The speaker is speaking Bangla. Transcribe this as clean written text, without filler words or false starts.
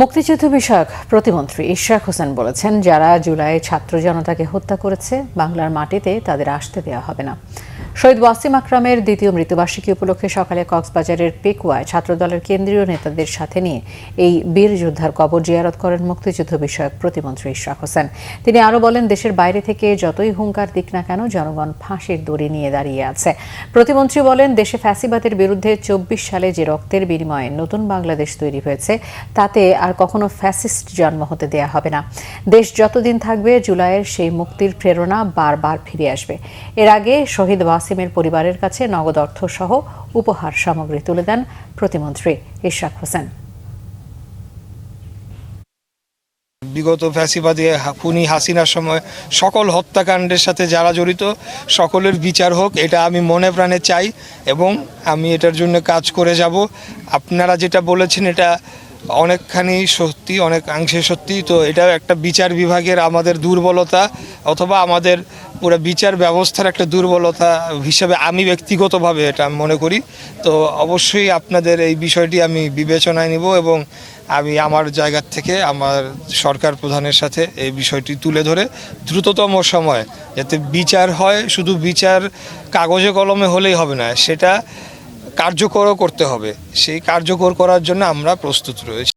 মুক্তিযুদ্ধ বিষয়ক প্রতিমন্ত্রী ইশরাক হোসেন বলেছেন, যারা জুলাই ছাত্র জনতাকে হত্যা করেছে বাংলার মাটিতে তাদের আসতে দেওয়া হবে না। শহীদ ওয়াসিম আকরামের দ্বিতীয় মৃত্যুবার্ষিকী উপলক্ষে সকালে কক্সবাজারের পেকুয়ায় ছাত্রদলের কেন্দ্রীয় নেতাদের সাথে নিয়ে এই বীর যোদ্ধার কবর জিয়ারত করেন মুক্তিযুদ্ধ বিষয়ক প্রতিমন্ত্রী ইশরাক হোসেন। তিনি আরও বলেন, দেশের বাইরে থেকে যতই হুঙ্কার দিক না কেন জনগণ ফাঁসির দড়ি নিয়ে দাঁড়িয়ে আছে। প্রতিমন্ত্রী বলেন, দেশে ফ্যাসিবাদের বিরুদ্ধে ২৪ সালে যে রক্তের বিনিময়ে নতুন বাংলাদেশ তৈরি হয়েছে তাতে আর কখনো ফ্যাসিস্ট জন্ম হতে দেয়া হবে না। দেশ যতদিন থাকবে জুলাইয়ের সেই মুক্তির প্রেরণা বারবার ফিরে আসবে। এর আগে শহীদ ওয়াসিমের পরিবারের কাছে নগদ অর্থ সহ উপহার সামগ্রী তুলে দেন প্রতিমন্ত্রী ইশরাক হোসেন। বিগত ফ্যাসিবাদী খুনি হাসিনার সময় সকল হত্যাকাণ্ডের সাথে যারা জড়িত সকলের বিচার হোক, এটা আমি মনে প্রাণে চাই এবং আমি এটার জন্য কাজ করে যাব। আপনারা যেটা বলেছেন এটা অনেকখানি সত্যি, অনেকাংশে সত্যি। তো এটাও একটা বিচার বিভাগের আমাদের দুর্বলতা অথবা আমাদের পুরো বিচার ব্যবস্থার একটা দুর্বলতা হিসেবে আমি ব্যক্তিগতভাবে এটা মনে করি। তো অবশ্যই আপনাদের এই বিষয়টি আমি বিবেচনায় নিব এবং আমি আমার জায়গা থেকে আমার সরকার প্রধানের সাথে এই বিষয়টি তুলে ধরে দ্রুততম সময়ে যাতে বিচার হয়। শুধু বিচার কাগজে কলমে হলেই হবে না, সেটা কার্যকরও করতে হবে। সেই কার্যকর করার জন্য আমরা প্রস্তুত রয়েছি।